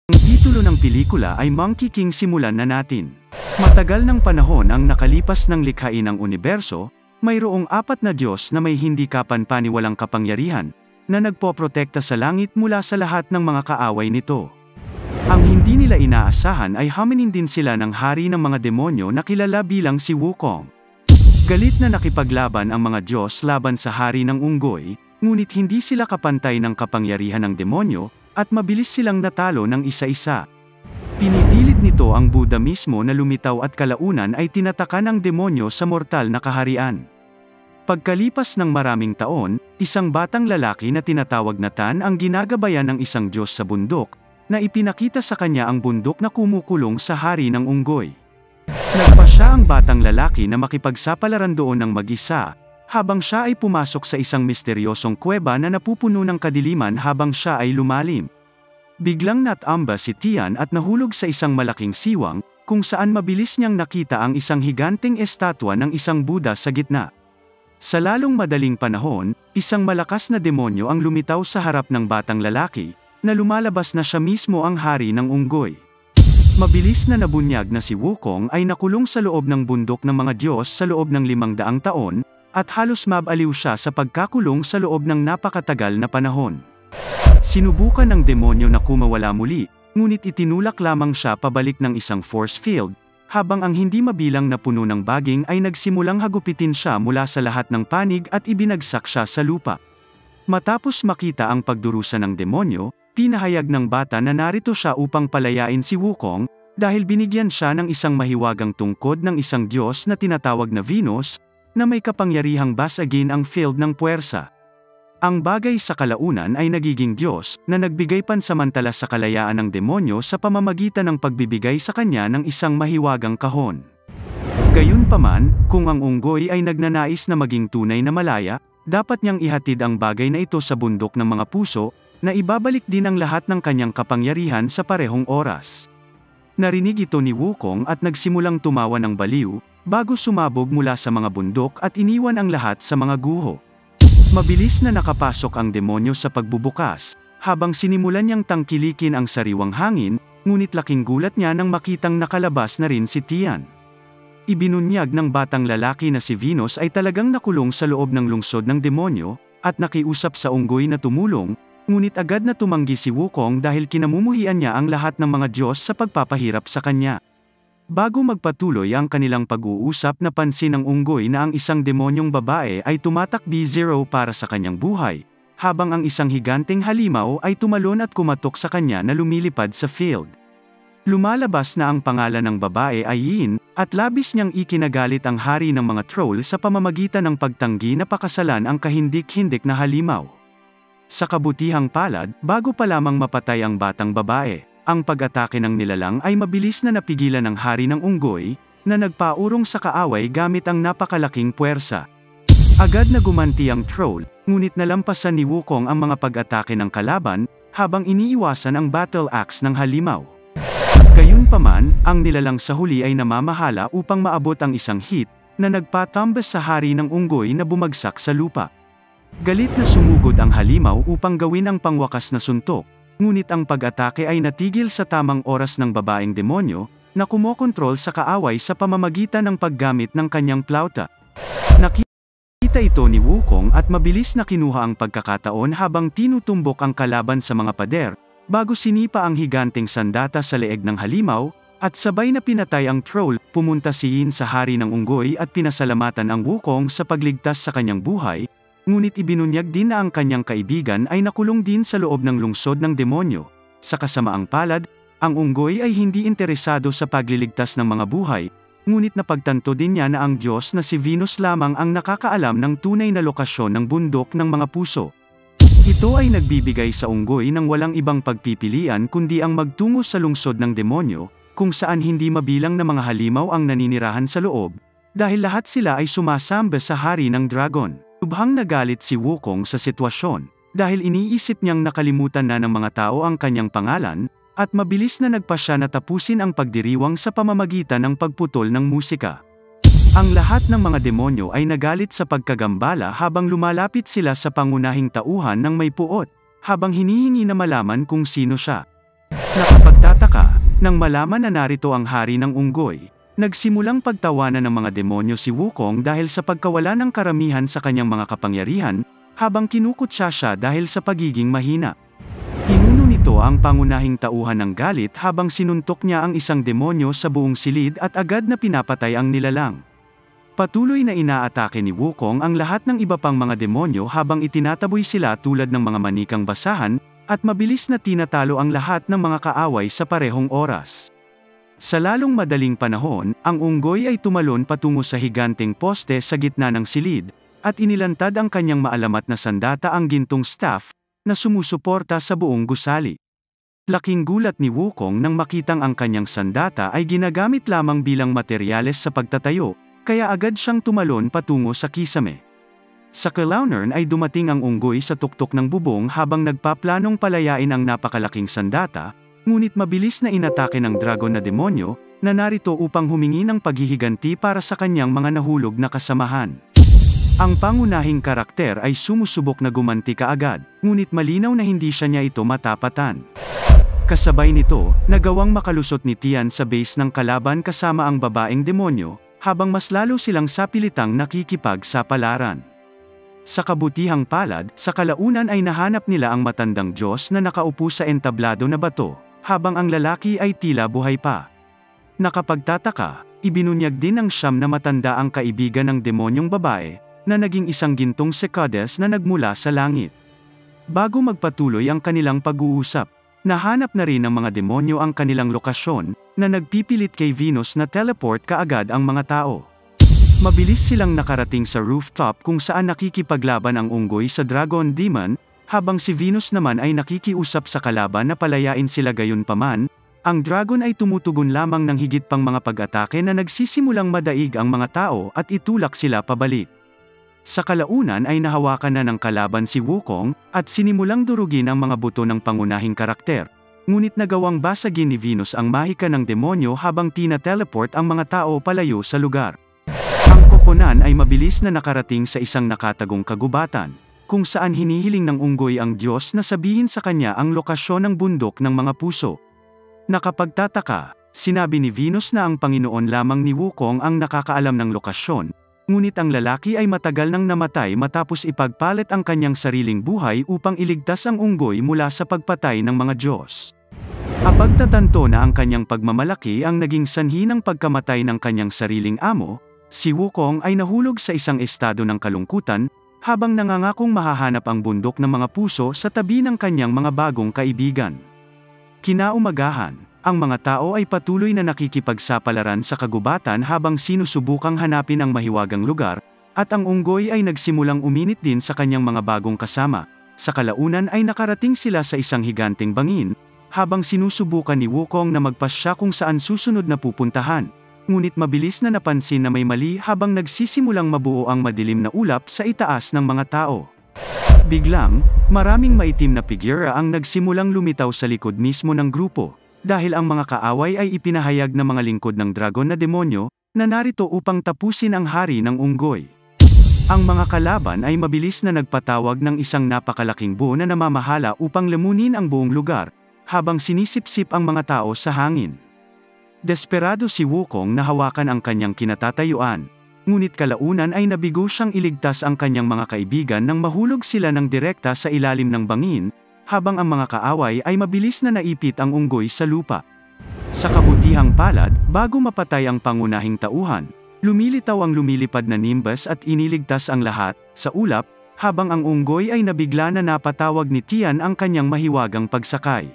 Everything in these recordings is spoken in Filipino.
Ang titulo ng pelikula ay Monkey King. Simulan na natin. Matagal ng panahon ang nakalipas ng likhain ng universo, mayroong apat na Diyos na may hindi kapanpaniwalang kapangyarihan, na nagpoprotekta sa langit mula sa lahat ng mga kaaway nito. Ang hindi nila inaasahan ay haminin din sila ng hari ng mga demonyo na kilala bilang si Wukong. Galit na nakipaglaban ang mga Diyos laban sa hari ng unggoy, ngunit hindi sila kapantay ng kapangyarihan ng demonyo, at mabilis silang natalo ng isa-isa. Pinipilit nito ang Buddha mismo na lumitaw at kalaunan ay tinataka ng demonyo sa mortal na kaharian. Pagkalipas ng maraming taon, isang batang lalaki na tinatawag na Tan ang ginagabayan ng isang Diyos sa bundok, na ipinakita sa kanya ang bundok na kumukulong sa hari ng unggoy. Nagpasya ang batang lalaki na makipagsapalaran doon ng mag-isa, habang siya ay pumasok sa isang misteryosong kuweba na napupuno ng kadiliman habang siya ay lumalim. Biglang natamba si Tian at nahulog sa isang malaking siwang, kung saan mabilis niyang nakita ang isang higanteng estatwa ng isang Buddha sa gitna. Sa lalong madaling panahon, isang malakas na demonyo ang lumitaw sa harap ng batang lalaki, na lumalabas na siya mismo ang hari ng unggoy. Mabilis na nabunyag na si Wukong ay nakulong sa loob ng bundok ng mga Diyos sa loob ng 500 taon, at halos mabaliw siya sa pagkakulong sa loob ng napakatagal na panahon. Sinubukan ng demonyo na kumawala muli, ngunit itinulak lamang siya pabalik ng isang force field, habang ang hindi mabilang na puno ng baging ay nagsimulang hagupitin siya mula sa lahat ng panig at ibinagsak siya sa lupa. Matapos makita ang pagdurusa ng demonyo, pinahayag ng bata na narito siya upang palayain si Wukong, dahil binigyan siya ng isang mahiwagang tungkod ng isang Diyos na tinatawag na Venus, na may kapangyarihang basagin ang field ng puwersa. Ang bagay sa kalaunan ay nagiging Diyos, na nagbigay pansamantala sa kalayaan ng demonyo sa pamamagitan ng pagbibigay sa kanya ng isang mahiwagang kahon. Gayunpaman, kung ang unggoy ay nagnanais na maging tunay na malaya, dapat niyang ihatid ang bagay na ito sa bundok ng mga puso, na ibabalik din ang lahat ng kanyang kapangyarihan sa parehong oras. Narinig ito ni Wukong at nagsimulang tumawa ng baliw, bago sumabog mula sa mga bundok at iniwan ang lahat sa mga guho. Mabilis na nakapasok ang demonyo sa pagbubukas, habang sinimulan niyang tangkilikin ang sariwang hangin, ngunit laking gulat niya nang makitang nakalabas na rin si Tian. Ibinunyag ng batang lalaki na si Venus ay talagang nakulong sa loob ng lungsod ng demonyo, at nakiusap sa unggoy na tumulong, ngunit agad na tumanggi si Wukong dahil kinamumuhian niya ang lahat ng mga Diyos sa pagpapahirap sa kanya. Bago magpatuloy ang kanilang pag-uusap, napansin ng unggoy na ang isang demonyong babae ay tumatakbi zero para sa kanyang buhay, habang ang isang higanteng halimaw ay tumalon at kumatok sa kanya na lumilipad sa field. Lumalabas na ang pangalan ng babae ay Yin, at labis niyang ikinagalit ang hari ng mga troll sa pamamagitan ng pagtanggi na pakasalan ang kahindik-hindik na halimaw. Sa kabutihang palad, bago pa lamang mapatay ang batang babae, ang pag-atake ng nilalang ay mabilis na napigilan ng hari ng unggoy, na nagpaurong sa kaaway gamit ang napakalaking puwersa. Agad na gumanti ang troll, ngunit nalampasan ni Wukong ang mga pag-atake ng kalaban, habang iniiwasan ang battle axe ng halimaw. Gayunpaman, ang nilalang sa huli ay namamahala upang maabot ang isang hit, na nagpatambas sa hari ng unggoy na bumagsak sa lupa. Galit na sumugod ang halimaw upang gawin ang pangwakas na suntok, ngunit ang pag-atake ay natigil sa tamang oras ng babaeng demonyo, na kumokontrol sa kaaway sa pamamagitan ng paggamit ng kanyang plauta. Nakita ito ni Wukong at mabilis na kinuha ang pagkakataon habang tinutumbok ang kalaban sa mga pader, bago sinipa ang higanteng sandata sa leeg ng halimaw, at sabay na pinatay ang troll. Pumunta si Yin sa hari ng unggoy at pinasalamatan ang Wukong sa pagligtas sa kanyang buhay, ngunit ibinunyag din na ang kanyang kaibigan ay nakulong din sa loob ng lungsod ng demonyo. Sa kasamaang palad, ang unggoy ay hindi interesado sa pagliligtas ng mga buhay, ngunit napagtanto din niya na ang Diyos na si Venus lamang ang nakakaalam ng tunay na lokasyon ng bundok ng mga puso. Ito ay nagbibigay sa unggoy ng walang ibang pagpipilian kundi ang magtungo sa lungsod ng demonyo, kung saan hindi mabilang na mga halimaw ang naninirahan sa loob, dahil lahat sila ay sumasamba sa hari ng dragon. Lubhang nagalit si Wukong sa sitwasyon, dahil iniisip niyang nakalimutan na ng mga tao ang kanyang pangalan, at mabilis na nagpasya na tapusin ang pagdiriwang sa pamamagitan ng pagputol ng musika. Ang lahat ng mga demonyo ay nagalit sa pagkagambala habang lumalapit sila sa pangunahing tauhan ng may puot, habang hinihingi na malaman kung sino siya. Nakapagtataka, nang malaman na narito ang hari ng unggoy, nagsimulang pagtawanan ng mga demonyo si Wukong dahil sa pagkawala ng karamihan sa kanyang mga kapangyarihan, habang kinukutya siya dahil sa pagiging mahina. Pinuno nito ang pangunahing tauhan ng galit habang sinuntok niya ang isang demonyo sa buong silid at agad na pinapatay ang nilalang. Patuloy na inaatake ni Wukong ang lahat ng iba pang mga demonyo habang itinataboy sila tulad ng mga manikang basahan, at mabilis na tinatalo ang lahat ng mga kaaway sa parehong oras. Sa lalong madaling panahon, ang unggoy ay tumalon patungo sa higanteng poste sa gitna ng silid, at inilantad ang kanyang maalamat na sandata ang gintong staff, na sumusuporta sa buong gusali. Laking gulat ni Wukong nang makitang ang kanyang sandata ay ginagamit lamang bilang materyales sa pagtatayo, kaya agad siyang tumalon patungo sa kisame. Sa Clownern ay dumating ang unggoy sa tuktok ng bubong habang nagpaplanong palayain ang napakalaking sandata, ngunit mabilis na inatake ng dragon na demonyo, na narito upang humingi ng paghihiganti para sa kanyang mga nahulog na kasamahan. Ang pangunahing karakter ay sumusubok na gumanti kaagad, ngunit malinaw na hindi niya ito matapatan. Kasabay nito, nagawang makalusot ni Tian sa base ng kalaban kasama ang babaeng demonyo, habang mas lalo silang sapilitang nakikipagsapalaran. Sa kabutihang palad, sa kalaunan ay nahanap nila ang matandang Diyos na nakaupo sa entablado na bato, habang ang lalaki ay tila buhay pa. Nakapagtataka, ibinunyag din ng siyam na matanda ang kaibigan ng demonyong babae, na naging isang gintong Sekades na nagmula sa langit. Bago magpatuloy ang kanilang pag-uusap, nahanap na rin ng mga demonyo ang kanilang lokasyon, na nagpipilit kay Venus na teleport kaagad ang mga tao. Mabilis silang nakarating sa rooftop kung saan nakikipaglaban ang unggoy sa Dragon Demon, habang si Venus naman ay nakikiusap sa kalaban na palayain sila gayunpaman, ang dragon ay tumutugon lamang ng higit pang mga pag-atake na nagsisimulang madaig ang mga tao at itulak sila pabalik. Sa kalaunan ay nahawakan na ng kalaban si Wukong, at sinimulang durugin ang mga buto ng pangunahing karakter. Ngunit nagawang basagin ni Venus ang mahika ng demonyo habang tina-teleport ang mga tao palayo sa lugar. Ang koponan ay mabilis na nakarating sa isang nakatagong kagubatan, kung saan hinihiling ng unggoy ang Diyos na sabihin sa kanya ang lokasyon ng bundok ng mga puso. Nakapagtataka, sinabi ni Venus na ang Panginoon lamang ni Wukong ang nakakaalam ng lokasyon, ngunit ang lalaki ay matagal nang namatay matapos ipagpalit ang kanyang sariling buhay upang iligtas ang unggoy mula sa pagpatay ng mga Diyos. Apagtatanto na ang kanyang pagmamalaki ang naging sanhi ng pagkamatay ng kanyang sariling amo, si Wukong ay nahulog sa isang estado ng kalungkutan, habang nangangakong mahahanap ang bundok ng mga puso sa tabi ng kanyang mga bagong kaibigan. Kinaumagahan, ang mga tao ay patuloy na nakikipagsapalaran sa kagubatan habang sinusubukang hanapin ang mahiwagang lugar, at ang unggoy ay nagsimulang uminit din sa kanyang mga bagong kasama. Sa kalaunan ay nakarating sila sa isang higanteng bangin, habang sinusubukan ni Wukong na magpasya kung saan susunod na pupuntahan, ngunit mabilis na napansin na may mali habang nagsisimulang mabuo ang madilim na ulap sa itaas ng mga tao. Biglang, maraming maitim na figura ang nagsimulang lumitaw sa likod mismo ng grupo, dahil ang mga kaaway ay ipinahayag na mga lingkod ng dragon na demonyo, na narito upang tapusin ang hari ng unggoy. Ang mga kalaban ay mabilis na nagpatawag ng isang napakalaking buo na namamahala upang lamunin ang buong lugar, habang sinisipsip ang mga tao sa hangin. Desperado si Wukong na hawakan ang kanyang kinatatayuan, ngunit kalaunan ay nabigo siyang iligtas ang kanyang mga kaibigan nang mahulog sila ng direkta sa ilalim ng bangin, habang ang mga kaaway ay mabilis na naipit ang unggoy sa lupa. Sa kabutihang palad, bago mapatay ang pangunahing tauhan, lumilitaw ang lumilipad na Nimbus at iniligtas ang lahat, sa ulap, habang ang unggoy ay nabigla na napatawag ni Tian ang kanyang mahiwagang pagsakay.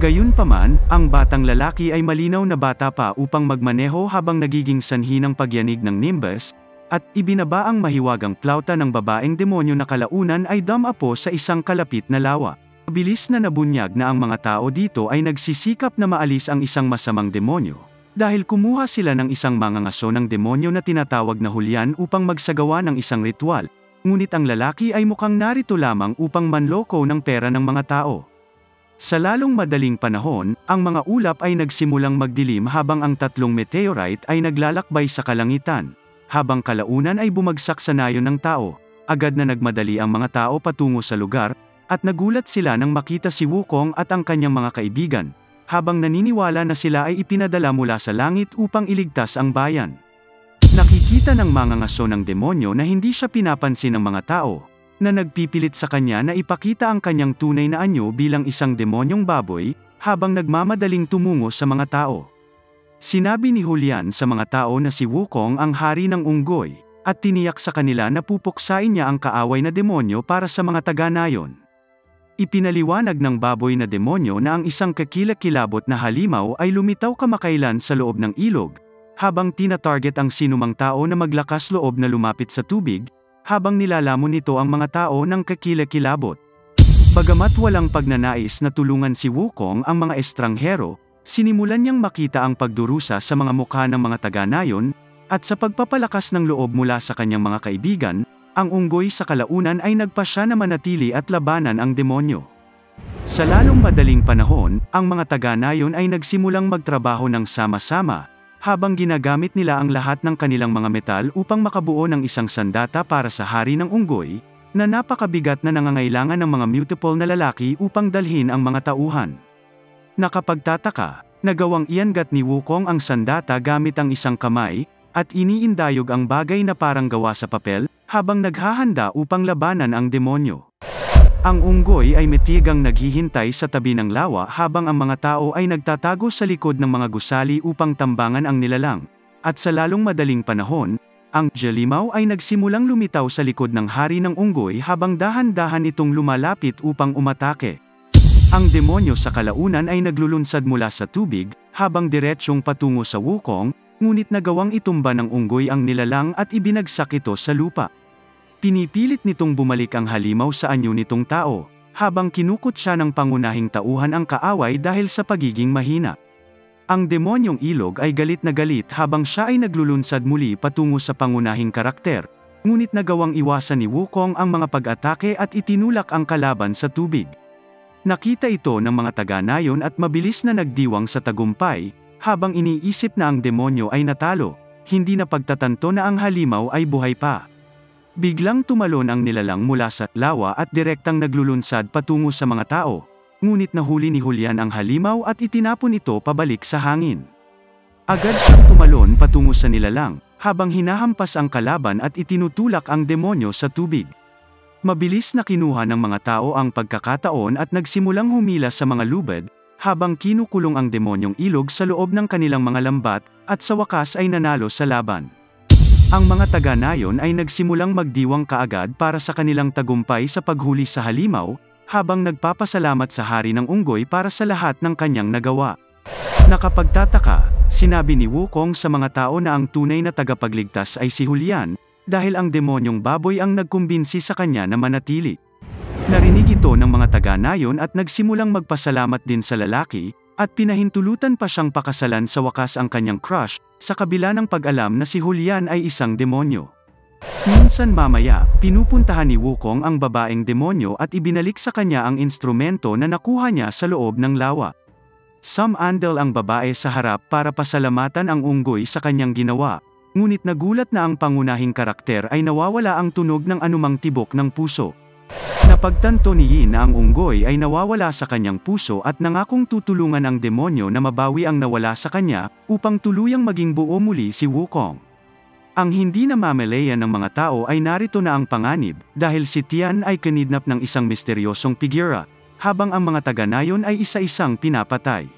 Gayunpaman, ang batang lalaki ay malinaw na bata pa upang magmaneho habang nagiging sanhi ng pagyanig ng Nimbus, at ibinaba ang mahiwagang plauta ng babaeng demonyo na kalaunan ay dumapo sa isang kalapit na lawa. Mabilis na nabunyag na ang mga tao dito ay nagsisikap na maalis ang isang masamang demonyo, dahil kumuha sila ng isang mangangaso ng demonyo na tinatawag na Hulyan upang magsagawa ng isang ritual, ngunit ang lalaki ay mukhang narito lamang upang manloko ng pera ng mga tao. Sa lalong madaling panahon, ang mga ulap ay nagsimulang magdilim habang ang tatlong meteorite ay naglalakbay sa kalangitan. Habang kalaunan ay bumagsak sa nayon ng tao, agad na nagmadali ang mga tao patungo sa lugar, at nagulat sila nang makita si Wukong at ang kanyang mga kaibigan, habang naniniwala na sila ay ipinadala mula sa langit upang iligtas ang bayan. Nakikita ng mga ngaso ng demonyo na hindi siya pinapansin ng mga tao, na nagpipilit sa kanya na ipakita ang kanyang tunay na anyo bilang isang demonyong baboy, habang nagmamadaling tumungo sa mga tao. Sinabi ni Julian sa mga tao na si Wukong ang hari ng unggoy, at tiniyak sa kanila na pupuksain niya ang kaaway na demonyo para sa mga taga-nayon. Ipinaliwanag ng baboy na demonyo na ang isang kakilakilabot na halimaw ay lumitaw kamakailan sa loob ng ilog, habang tina-target ang sinumang tao na maglakas loob na lumapit sa tubig, habang nilalamon nito ang mga tao ng kakilakilabot. Bagamat walang pagnanais na tulungan si Wukong ang mga estranghero, sinimulan niyang makita ang pagdurusa sa mga mukha ng mga taga-nayon, at sa pagpapalakas ng loob mula sa kanyang mga kaibigan, ang unggoy sa kalaunan ay nagpasya na manatili at labanan ang demonyo. Sa lalong madaling panahon, ang mga taga-nayon ay nagsimulang magtrabaho ng sama-sama, habang ginagamit nila ang lahat ng kanilang mga metal upang makabuo ng isang sandata para sa hari ng unggoy, na napakabigat na nangangailangan ng mga multiple na lalaki upang dalhin ang mga tauhan. Nakapagtataka, nagawang iangat ni Wukong ang sandata gamit ang isang kamay, at iniindayog ang bagay na parang gawa sa papel, habang naghahanda upang labanan ang demonyo. Ang unggoy ay metigang naghihintay sa tabi ng lawa habang ang mga tao ay nagtatago sa likod ng mga gusali upang tambangan ang nilalang, at sa lalong madaling panahon, ang halimaw ay nagsimulang lumitaw sa likod ng hari ng unggoy habang dahan-dahan itong lumalapit upang umatake. Ang demonyo sa kalaunan ay naglulunsad mula sa tubig, habang diretsyong patungo sa Wukong, ngunit nagawang itumba ng unggoy ang nilalang at ibinagsak ito sa lupa. Pinipilit nitong bumalik ang halimaw sa anyo nitong tao, habang kinukot siya ng pangunahing tauhan ang kaaway dahil sa pagiging mahina. Ang demonyong ilog ay galit na galit habang siya ay naglulunsad muli patungo sa pangunahing karakter, ngunit nagawang iwasan ni Wukong ang mga pag-atake at itinulak ang kalaban sa tubig. Nakita ito ng mga taga-nayon at mabilis na nagdiwang sa tagumpay, habang iniisip na ang demonyo ay natalo, hindi na pagtatanto na ang halimaw ay buhay pa. Biglang tumalon ang nilalang mula sa lawa at direktang naglulunsad patungo sa mga tao, ngunit nahuli ni Julian ang halimaw at itinapon ito pabalik sa hangin. Agad siyang tumalon patungo sa nilalang, habang hinahampas ang kalaban at itinutulak ang demonyo sa tubig. Mabilis na kinuha ng mga tao ang pagkakataon at nagsimulang humila sa mga lubid, habang kinukulong ang demonyong ilog sa loob ng kanilang mga lambat, at sa wakas ay nanalo sa laban. Ang mga taga-nayon ay nagsimulang magdiwang kaagad para sa kanilang tagumpay sa paghuli sa halimaw, habang nagpapasalamat sa hari ng unggoy para sa lahat ng kanyang nagawa. Nakapagtataka, sinabi ni Wukong sa mga tao na ang tunay na tagapagligtas ay si Julian, dahil ang demonyong baboy ang nagkumbinsi sa kanya na manatili. Narinig ito ng mga taga-nayon at nagsimulang magpasalamat din sa lalaki, at pinahintulutan pa siyang pakasalan sa wakas ang kanyang crush, sa kabila ng pag-alam na si Julian ay isang demonyo. Minsan mamaya, pinupuntahan ni Wukong ang babaeng demonyo at ibinalik sa kanya ang instrumento na nakuha niya sa loob ng lawa. Sumandal ang babae sa harap para pasalamatan ang unggoy sa kanyang ginawa, ngunit nagulat na ang pangunahing karakter ay nawawala ang tunog ng anumang tibok ng puso. Napagtanto ni Yin na ang unggoy ay nawawala sa kanyang puso at nangakong tutulungan ang demonyo na mabawi ang nawala sa kanya, upang tuluyang maging buo muli si Wukong. Ang hindi namamalayan ng mga tao ay narito na ang panganib, dahil si Tian ay kinidnap ng isang misteryosong figura, habang ang mga taga-nayon ay isa-isang pinapatay.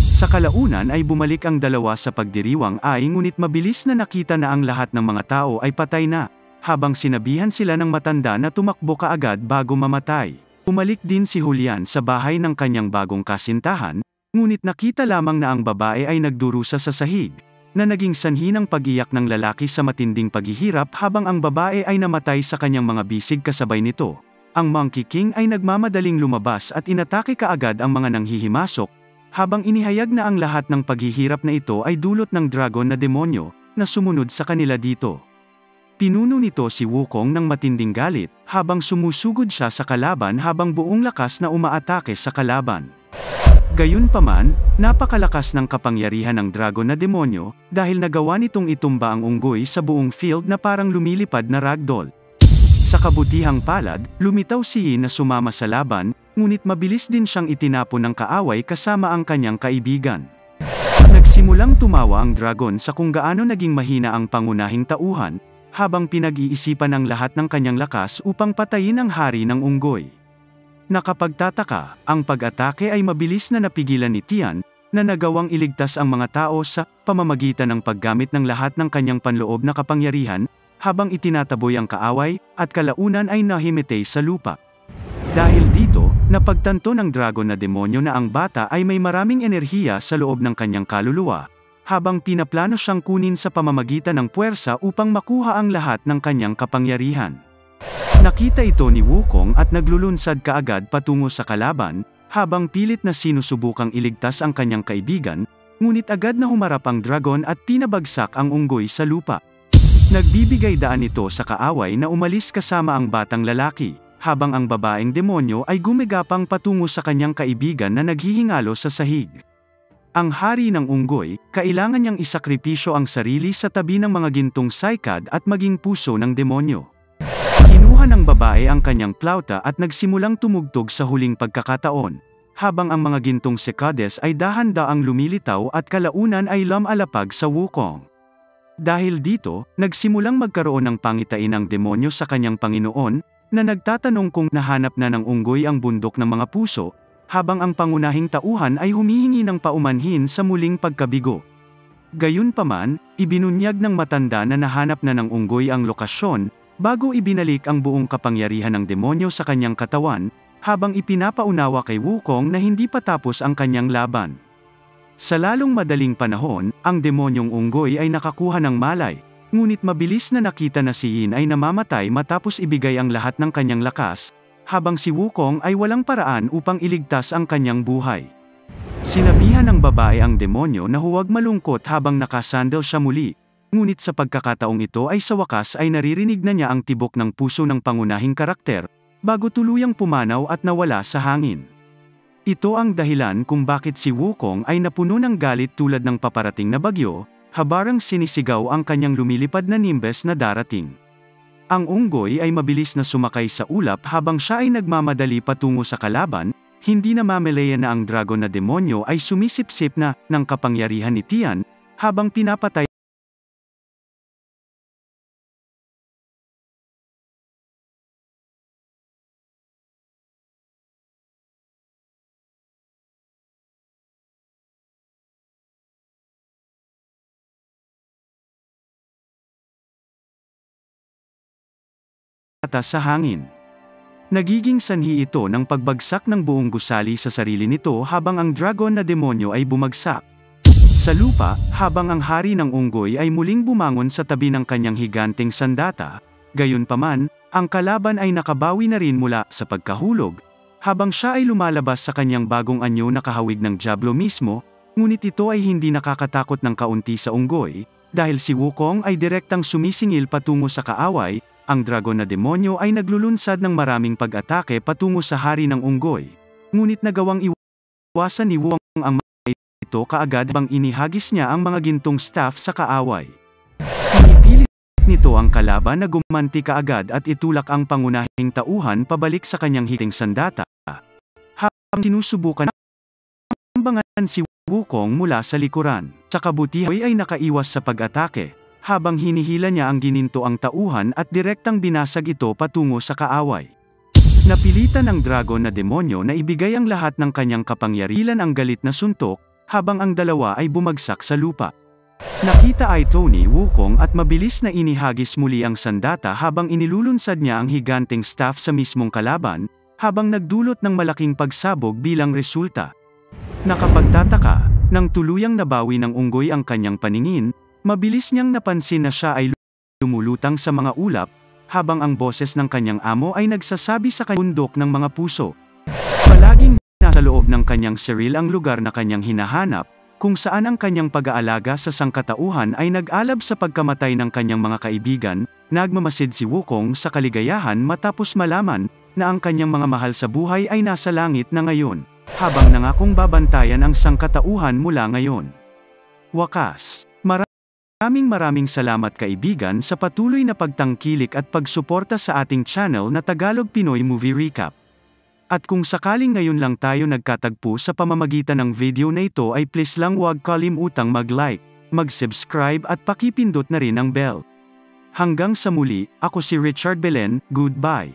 Sa kalaunan ay bumalik ang dalawa sa pagdiriwang ngunit mabilis na nakita na ang lahat ng mga tao ay patay na, habang sinabihan sila ng matanda na tumakbo kaagad bago mamatay. Umalik din si Julian sa bahay ng kanyang bagong kasintahan, ngunit nakita lamang na ang babae ay nagdurusa sa sahig, na naging sanhi ng pag-iyak ng lalaki sa matinding paghihirap habang ang babae ay namatay sa kanyang mga bisig kasabay nito. Ang Monkey King ay nagmamadaling lumabas at inatake kaagad ang mga nanghihimasok, habang inihayag na ang lahat ng paghihirap na ito ay dulot ng dragon na demonyo, na sumunod sa kanila dito. Pinuno nito si Wukong ng matinding galit, habang sumusugod siya sa kalaban habang buong lakas na umaatake sa kalaban. Gayunpaman, napakalakas ng kapangyarihan ng dragon na demonyo, dahil nagawa nitong itumba ang unggoy sa buong field na parang lumilipad na ragdoll. Sa kabutihang palad, lumitaw si Yin na sumama sa laban, ngunit mabilis din siyang itinapon ng kaaway kasama ang kanyang kaibigan. Nagsimulang tumawa ang dragon sa kung gaano naging mahina ang pangunahing tauhan, habang pinag-iisipan ang lahat ng kanyang lakas upang patayin ang hari ng unggoy. Nakapagtataka, ang pag-atake ay mabilis na napigilan ni Tian, na nagawang iligtas ang mga tao sa pamamagitan ng paggamit ng lahat ng kanyang panloob na kapangyarihan, habang itinataboy ang kaaway, at kalaunan ay nahimatay sa lupa. Dahil dito, napagtanto ng dragon na demonyo na ang bata ay may maraming enerhiya sa loob ng kanyang kaluluwa, habang pinaplano siyang kunin sa pamamagitan ng puwersa upang makuha ang lahat ng kanyang kapangyarihan. Nakita ito ni Wukong at naglulunsad kaagad patungo sa kalaban, habang pilit na sinusubukang iligtas ang kanyang kaibigan, ngunit agad na humarap ang dragon at pinabagsak ang unggoy sa lupa. Nagbibigay daan ito sa kaaway na umalis kasama ang batang lalaki, habang ang babaeng demonyo ay gumigapang patungo sa kanyang kaibigan na naghihingalo sa sahig. Ang hari ng unggoy, kailangan niyang isakripisyo ang sarili sa tabi ng mga gintong saikad at maging puso ng demonyo. Kinuha ng babae ang kanyang plauta at nagsimulang tumugtog sa huling pagkakataon, habang ang mga gintong sekades ay dahan-daang lumilitaw at kalaunan ay lumalapag sa Wukong. Dahil dito, nagsimulang magkaroon ng pangitain ang demonyo sa kanyang Panginoon, na nagtatanong kung nahanap na ng unggoy ang bundok ng mga puso, habang ang pangunahing tauhan ay humihingi ng paumanhin sa muling pagkabigo. Gayunpaman, ibinunyag ng matanda na nahanap na ng unggoy ang lokasyon, bago ibinalik ang buong kapangyarihan ng demonyo sa kanyang katawan, habang ipinapaunawa kay Wukong na hindi pa tapos ang kanyang laban. Sa lalong madaling panahon, ang demonyong unggoy ay nakakuha ng malay, ngunit mabilis na nakita na si Yin ay namamatay matapos ibigay ang lahat ng kanyang lakas, habang si Wukong ay walang paraan upang iligtas ang kanyang buhay. Sinabihan ng babae ang demonyo na huwag malungkot habang nakasandal siya muli, ngunit sa pagkakataong ito ay sa wakas ay naririnig na niya ang tibok ng puso ng pangunahing karakter, bago tuluyang pumanaw at nawala sa hangin. Ito ang dahilan kung bakit si Wukong ay napuno ng galit tulad ng paparating na bagyo, habarang sinisigaw ang kanyang lumilipad na nimbes na darating. Ang unggoy ay mabilis na sumakay sa ulap habang siya ay nagmamadali patungo sa kalaban, hindi na mameleya na ang dragon na demonyo ay sumisipsip na ng kapangyarihan ni Tian, habang pinapatay sa hangin. Nagiging sanhi ito ng pagbagsak ng buong gusali sa sarili nito habang ang dragon na demonyo ay bumagsak sa lupa, habang ang hari ng unggoy ay muling bumangon sa tabi ng kanyang higanteng sandata. Gayunpaman, ang kalaban ay nakabawi na rin mula sa pagkahulog, habang siya ay lumalabas sa kanyang bagong anyo na kahawig ng Diablo mismo, ngunit ito ay hindi nakakatakot ng kaunti sa unggoy, dahil si Wukong ay direktang sumisingil patungo sa kaaway. Ang dragon na demonyo ay naglulunsad ng maraming pag-atake patungo sa hari ng unggoy, ngunit nagawang iwasan ni Wukong ang mga ito kaagad habang inihagis niya ang mga gintong staff sa kaaway. Pinipilit nito ang kalaban na gumanti kaagad at itulak ang pangunahing tauhan pabalik sa kanyang hiting sandata, habang sinusubukan ambangan si Wukong mula sa likuran. Sa kabutihan ay nakaiwas sa pag-atake, habang hinihila niya ang gininto ang tauhan at direktang binasag ito patungo sa kaaway. Napilitan ng dragon na demonyo na ibigay ang lahat ng kanyang kapangyarihan ang galit na suntok, habang ang dalawa ay bumagsak sa lupa. Nakita ay Tony Wukong at mabilis na inihagis muli ang sandata habang inilulunsad niya ang higanteng staff sa mismong kalaban, habang nagdulot ng malaking pagsabog bilang resulta. Nakapagtataka, nang tuluyang nabawi ng unggoy ang kanyang paningin, mabilis niyang napansin na siya ay lumulutang sa mga ulap, habang ang boses ng kanyang amo ay nagsasabi sa bundok ng mga puso. Palaging nasa loob ng kanyang seril ang lugar na kanyang hinahanap, kung saan ang kanyang pag-aalaga sa sangkatauhan ay nag-alab sa pagkamatay ng kanyang mga kaibigan. Nagmamasid si Wukong sa kaligayahan matapos malaman na ang kanyang mga mahal sa buhay ay nasa langit na ngayon, habang nangakong babantayan ang sangkatauhan mula ngayon. Wakas. Maraming salamat kaibigan sa patuloy na pagtangkilik at pagsuporta sa ating channel na Tagalog Pinoy Movie Recap. At kung sakaling ngayon lang tayo nagkatagpo sa pamamagitan ng video na ito ay please lang huwag kalimutang mag-like, mag-subscribe at pakipindot na rin ang bell. Hanggang sa muli, ako si Richard Belen, goodbye.